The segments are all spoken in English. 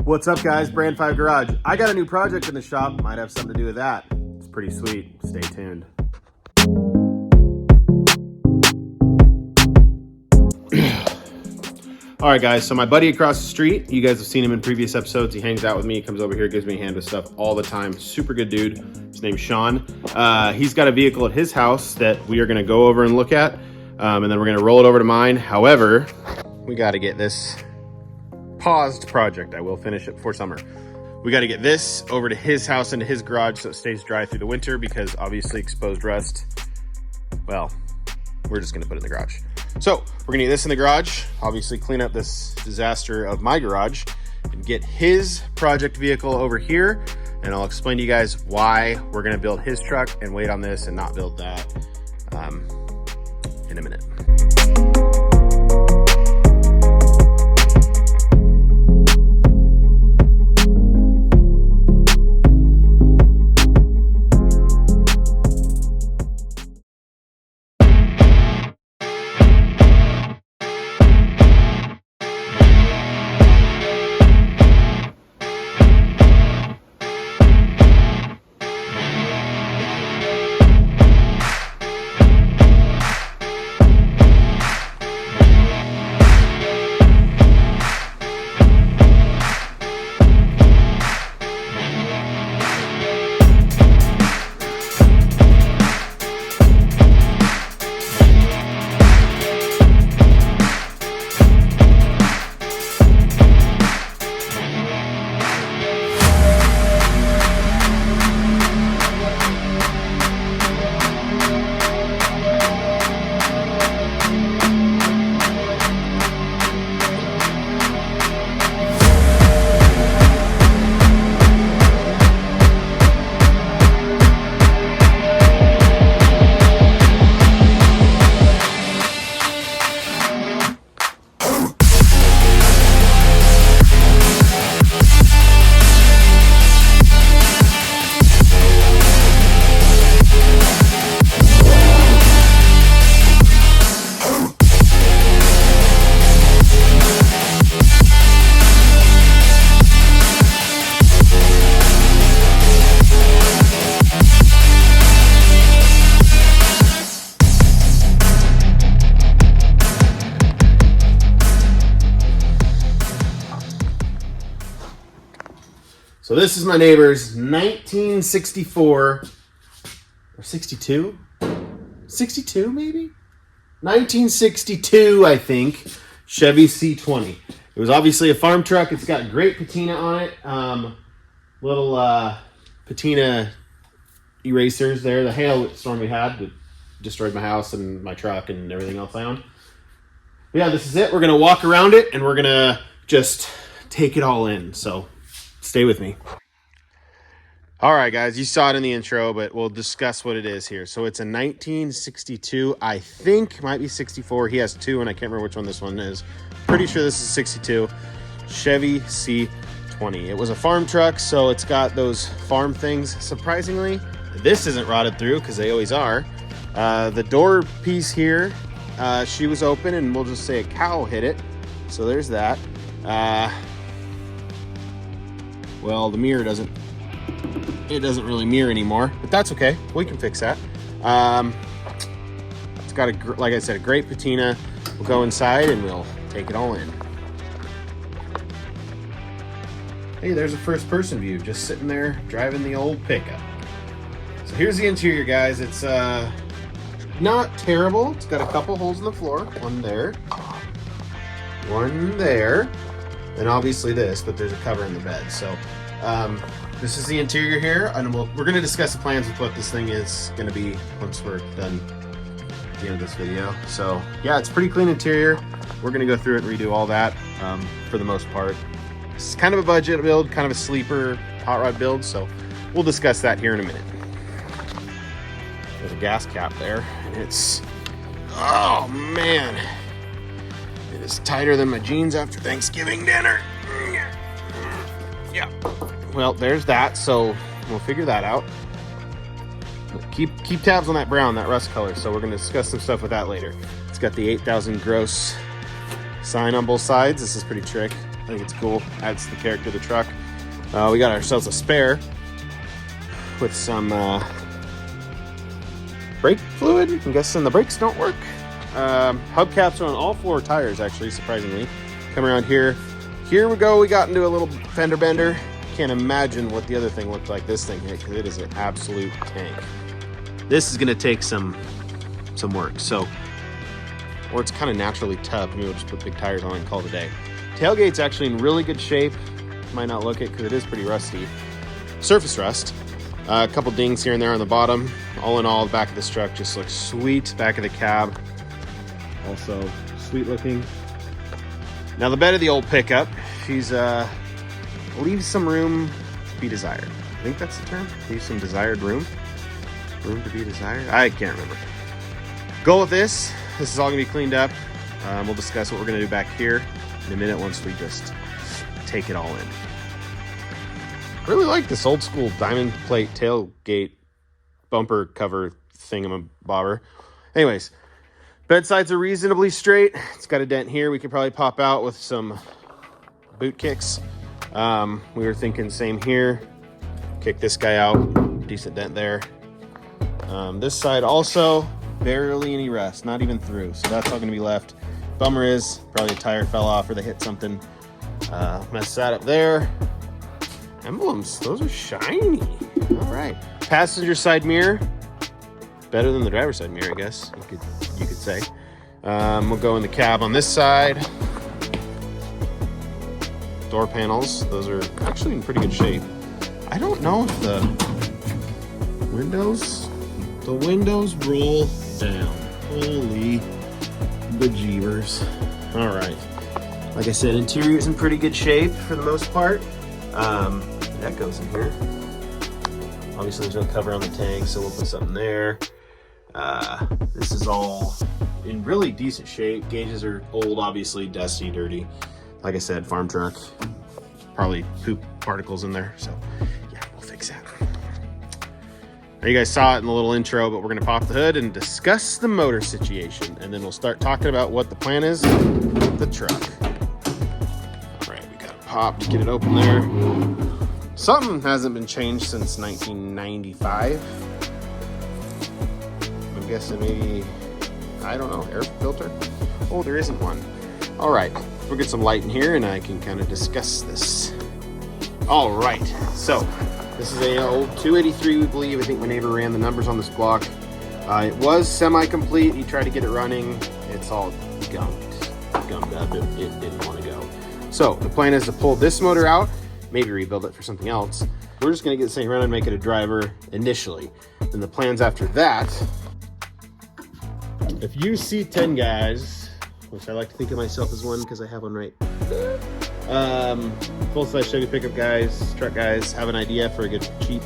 What's up, guys? Brand 5 Garage. I got a new project in the shop. Might have something to do with that. It's pretty sweet. Stay tuned. All right, guys. So my buddy across the street, you guys have seen him in previous episodes. He hangs out with me. He comes over here, gives me a hand with stuff all the time. Super good dude. His name's Sean. He's got a vehicle at his house that we are going to go over and look at. And then we're going to roll it over to mine. However, we got to get this paused project. I will finish it before summer. We got to get this over to his house into his garage so it stays dry through the winter, because obviously exposed rust, well, we're just going to put it in the garage. So we're going to get this in the garage, obviously clean up this disaster of my garage, and get his project vehicle over here. And I'll explain to you guys why we're going to build his truck and wait on this and not build that in a minute. So this is my neighbor's 1964 or 62? 62 maybe? 1962, I think, Chevy C20. It was obviously a farm truck. It's got great patina on it. Little patina erasers there. The hail storm we had that destroyed my house and my truck and everything else I owned. But yeah, this is it. We're going to walk around it and we're going to just take it all in. So stay with me. All right, guys, you saw it in the intro, but we'll discuss what it is here. So it's a 1962, I think, might be 64. He has two, and I can't remember which one this one is. Pretty sure this is 62. Chevy C20. It was a farm truck, so it's got those farm things. Surprisingly, this isn't rotted through, because they always are. The door piece here, she was open, and we'll just say a cow hit it. So there's that. Well, the mirror doesn't really mirror anymore, but that's okay. We can fix that. It's got like I said, a great patina. We'll go inside and we'll take it all in. Hey, there's a first person view, just sitting there driving the old pickup. So here's the interior, guys. It's not terrible. It's got a couple holes in the floor. One there, one there. And obviously this, but there's a cover in the bed. So this is the interior here, and we're going to discuss the plans with what this thing is going to be once we're done at the end of this video. So yeah, it's pretty clean interior. We're going to go through it and redo all that for the most part. It's kind of a budget build, kind of a sleeper hot rod build, so we'll discuss that here in a minute. There's a gas cap there, and it's, oh man, it is tighter than my jeans after Thanksgiving dinner. Yeah. Well, there's that, so we'll figure that out. Keep tabs on that brown, that rust color, so we're going to discuss some stuff with that later. It's got the 8,000 gross sign on both sides. This is pretty think it's cool. Adds to the character of the truck. We got ourselves a spare with some brake fluid. I'm guessing the brakes don't work. Hubcaps are on all 4 tires, actually, surprisingly. Come around here. Here we go. We got into a little fender bender. Can't imagine what the other thing looked like this thing hit, because it is an absolute tank. This is going to take some work. So, or it's kind of naturally tough, and we'll just put big tires on it and call it a day. Tailgate's actually in really good shape. Might not look it because it is pretty rusty. Surface rust. A couple dings here and there on the bottom. All in all, the back of this truck just looks sweet. Back of the cab, also sweet looking. Now the bed of the old pickup, she's leaves some room to be desired. I think that's the term. Leave some desired room. Room to be desired. I can't remember. Goal with this is all gonna be cleaned up. We'll discuss what we're gonna do back here in a minute once we just take it all in. I really like this old school diamond plate tailgate bumper cover thingamabobber. Anyways, bed sides are reasonably straight. It's got a dent here. We could probably pop out with some boot kicks. We were thinking same here. Kick this guy out. Decent dent there. This side also barely any rust, not even through. So that's all gonna be left. Bummer is probably a tire fell off or they hit something. Mess that up there. Emblems, those are shiny. All right. Passenger side mirror, better than the driver's side mirror, I guess you could say. We'll go in the cab on this side. Door panels, those are actually in pretty good shape. I don't know if the windows roll down. Holy bejeebers. All right. Like I said, interior's in pretty good shape for the most part. That goes in here. Obviously there's no cover on the tank, so we'll put something there. This is all in really decent shape. Gauges are old, obviously, dusty, dirty. Like I said, farm truck. Probably poop particles in there, so yeah, we'll fix that. Now, you guys saw it in the little intro, but we're gonna pop the hood and discuss the motor situation, and then we'll start talking about what the plan is with the truck. Pop to get it open there. Something hasn't been changed since 1995. I'm guessing maybe, I don't know, air filter? Oh, there isn't one. All right, we'll get some light in here and I can kind of discuss this. All right, so this is a old 283, we believe. I think my neighbor ran the numbers on this block. It was semi-complete. He tried to get it running. It's all gummed up. It didn't want to go. So the plan is to pull this motor out, maybe rebuild it for something else. We're just gonna get this thing running and make it a driver initially. Then the plans after that, if you see 10 guys, which I like to think of myself as one because I have one right there. Full-size Chevy pickup guys, truck guys, have an idea for a good cheap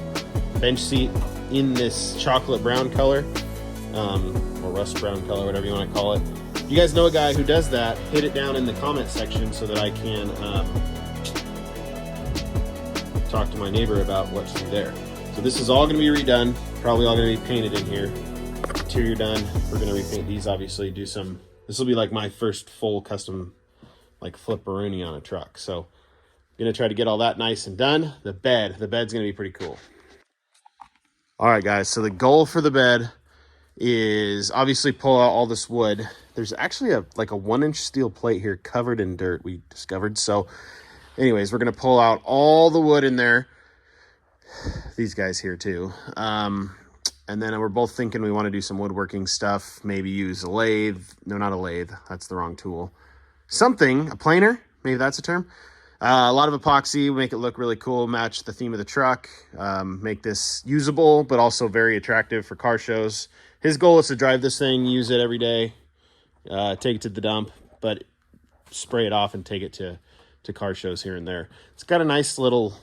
bench seat in this chocolate brown color, or rust brown color, whatever you want to call it. If you guys know a guy who does that, hit it down in the comment section so that I can talk to my neighbor about what's there. So this is all going to be redone, probably all going to be painted in here. Interior done. We're going to repaint these, obviously, do some, this will be like my first full custom like flipperoonie on a truck. So I'm going to try to get all that nice and done. The bed's going to be pretty cool. All right, guys, so the goal for the bed is obviously pull out all this wood. There's actually a 1-inch steel plate here covered in dirt we discovered. So anyways, we're going to pull out all the wood in there. These guys here too. And then we're both thinking we want to do some woodworking stuff. Maybe use a lathe. No, not a lathe. That's the wrong tool. Something, a planer. Maybe that's a term. A lot of epoxy, make it look really cool, match the theme of the truck, make this usable, but also very attractive for car shows. His goal is to drive this thing, use it every day, take it to the dump, but spray it off and take it to car shows here and there. It's got a nice little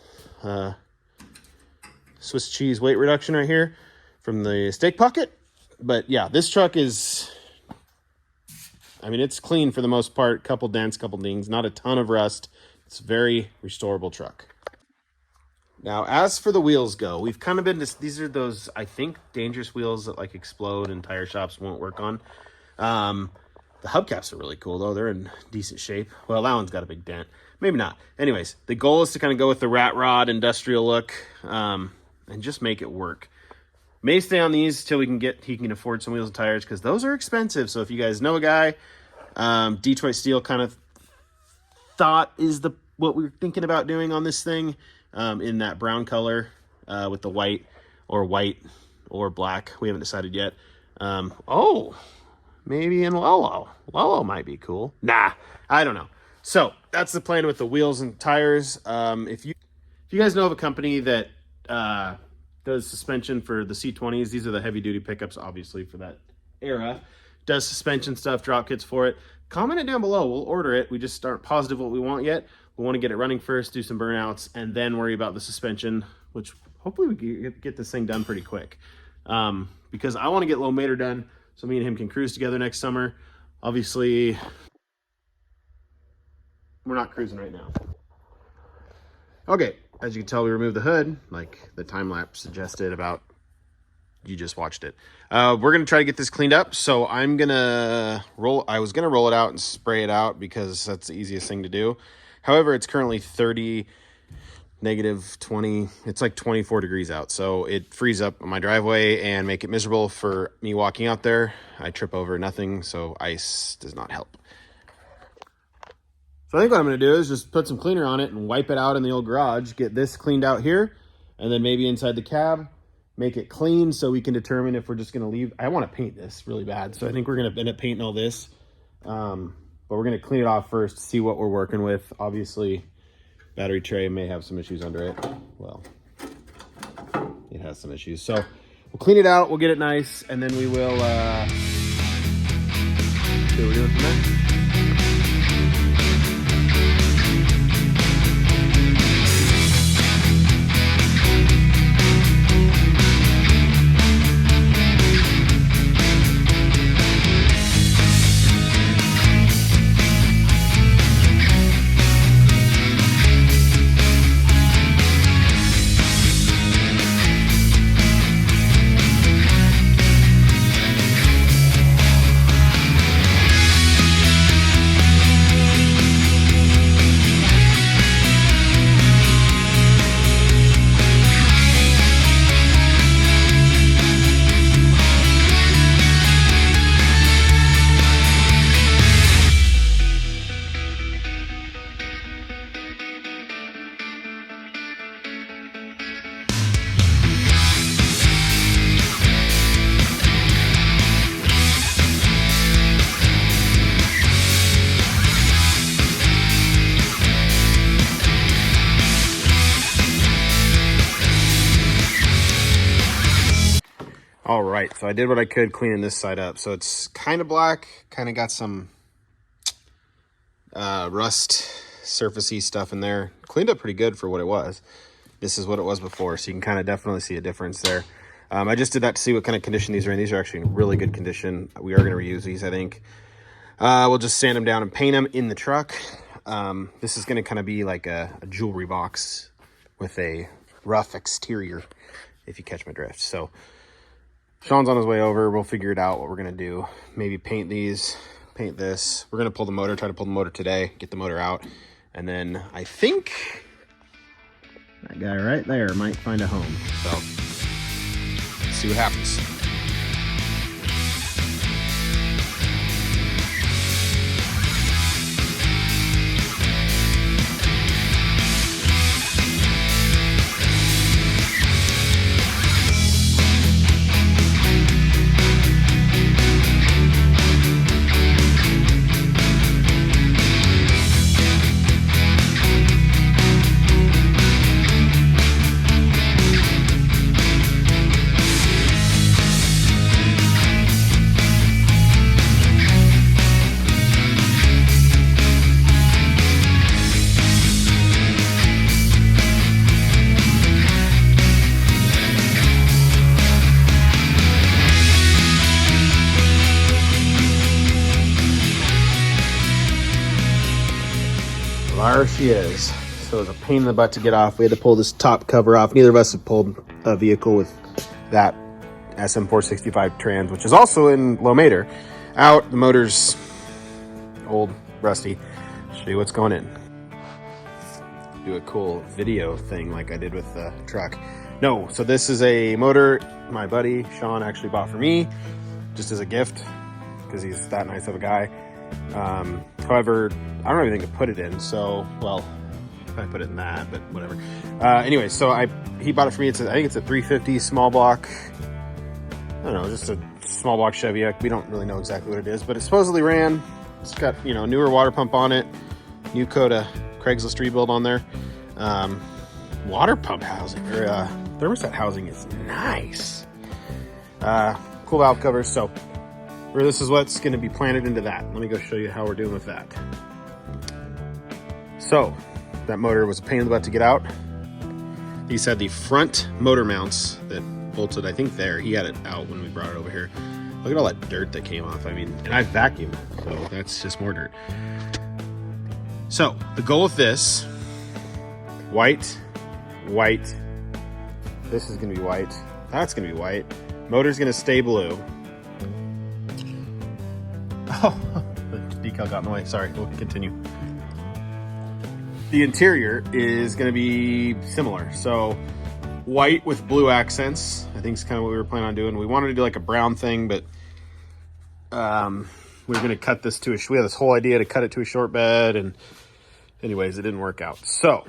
Swiss cheese weight reduction right here from the steak pocket. But yeah, this truck is, I mean, it's clean for the most part. Couple dents, couple dings, not a ton of rust. It's a very restorable truck. Now, as for the wheels go, we've kind of been, these are those, I think, dangerous wheels that like explode and tire shops won't work on. The hubcaps are really cool though. They're in decent shape. Well, that one's got a big dent, maybe not. Anyways, the goal is to kind of go with the rat rod industrial look, and just make it work. May stay on these till he can afford some wheels and tires, because those are expensive. So if you guys know a guy, Detroit Steel kind of thought is what we were thinking about doing on this thing, in that brown color, with the white or black. We haven't decided yet. Oh, maybe in Lolo. Lolo might be cool. Nah, I don't know. So that's the plan with the wheels and tires. If you guys know of a company that does suspension for the C20s, these are the heavy duty pickups, obviously, for that era, does suspension stuff, drop kits for it, comment it down below. We'll order it. We just aren't positive what we want yet. We want to get it running first, do some burnouts, and then worry about the suspension, which hopefully we get this thing done pretty quick. Because I want to get Low-Mater done so me and him can cruise together next summer. Obviously, we're not cruising right now. Okay, as you can tell, we removed the hood, like the time lapse suggested about. You just watched it. We're going to try to get this cleaned up. So I was going to roll it out and spray it out because that's the easiest thing to do. However, it's currently 30, negative 20. It's like 24 degrees out. So it frees up my driveway and make it miserable for me walking out there. I trip over nothing. So ice does not help. So I think what I'm going to do is just put some cleaner on it and wipe it out in the old garage, get this cleaned out here, and then maybe inside the cab, make it clean so we can determine if we're just going to leave. I want to paint this really bad, so I think we're going to end up painting all this. But we're going to clean it off first, see what we're working with. Obviously, battery tray may have some issues under it. Well, it has some issues. So we'll clean it out, we'll get it nice, and then we will see what we're doing from there. All right, so I did what I could cleaning this side up. So it's kind of black, kind of got some rust, surfacey stuff in there. Cleaned up pretty good for what it was. This is what it was before, so you can kind of definitely see a difference there. I just did that to see what kind of condition these are in. These are actually in really good condition. We are going to reuse these, I think. We'll just sand them down and paint them in the truck. This is going to kind of be like a jewelry box with a rough exterior, if you catch my drift. So Sean's on his way over. We'll figure it out what we're going to do. Maybe paint these, paint this. We're going to pull the motor, try to pull the motor today, get the motor out. And then I think that guy right there might find a home. So let's see what happens. There she is. So it was a pain in the butt to get off. We had to pull this top cover off. Neither of us have pulled a vehicle with that SM465 trans, which is also in Low-Mater, out. The motor's old, rusty. Show you what's going in. do a cool video thing like I did with the truck. No, so this is a motor my buddy Sean actually bought for me, just as a gift, because he's that nice of a guy. However, I don't have anything to put it in, so, well, I put it in that, but whatever. Anyway, so he bought it for me. I think it's a 350 small block. I don't know, just a small block Chevy. We don't really know exactly what it is, but it supposedly ran. It's got, you know, newer water pump on it, new coat of Craigslist rebuild on there. Water pump housing, or thermostat housing is nice. Cool valve covers. So this is what's going to be planted into that. Let me go show you how we're doing with that. So that motor was a pain in the butt to get out. These had the front motor mounts that bolted, I think there. He had it out when we brought it over here. Look at all that dirt that came off. I mean, and I vacuumed, so that's just more dirt. So the goal with this, white, white, this is gonna be white, that's gonna be white, motor's gonna stay blue. Oh, the decal got in the way, sorry, we'll continue. The interior is gonna be similar, so white with blue accents, I think is kind of what we were planning on doing. We wanted to do like a brown thing, but we were gonna cut this to we had this whole idea to cut it to a short bed, and anyways, it didn't work out. So,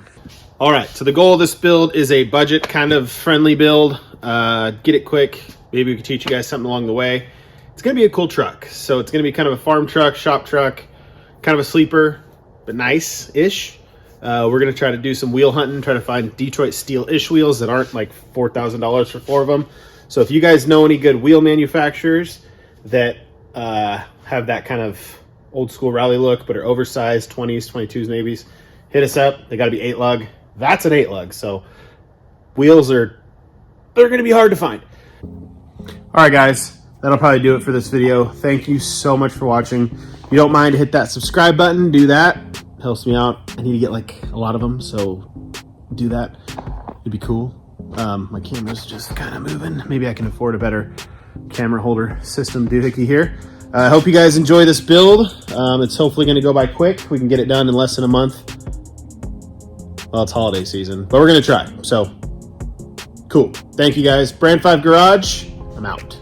all right, so the goal of this build is a budget kind of friendly build. Get it quick. Maybe we can teach you guys something along the way. It's gonna be a cool truck. So it's gonna be kind of a farm truck, shop truck, kind of a sleeper, but nice-ish. We're gonna try to do some wheel hunting, try to find Detroit steel-ish wheels that aren't like $4,000 for 4 of them. So if you guys know any good wheel manufacturers that have that kind of old school rally look, but are oversized, 20s, 22s, maybes, hit us up. They gotta be 8 lug. That's an 8 lug. So wheels they're gonna be hard to find. All right, guys, that'll probably do it for this video. Thank you so much for watching. If you don't mind, hit that subscribe button, do that. Helps me out. I need to get like a lot of them, so do that. It'd be cool. My camera's just kind of moving. Maybe I can afford a better camera holder system doohickey here. I hope you guys enjoy this build. It's hopefully going to go by quick. We can get it done in less than a month. Well, it's holiday season, but we're going to try. So, cool. Thank you guys. Brand 5 Garage, I'm out.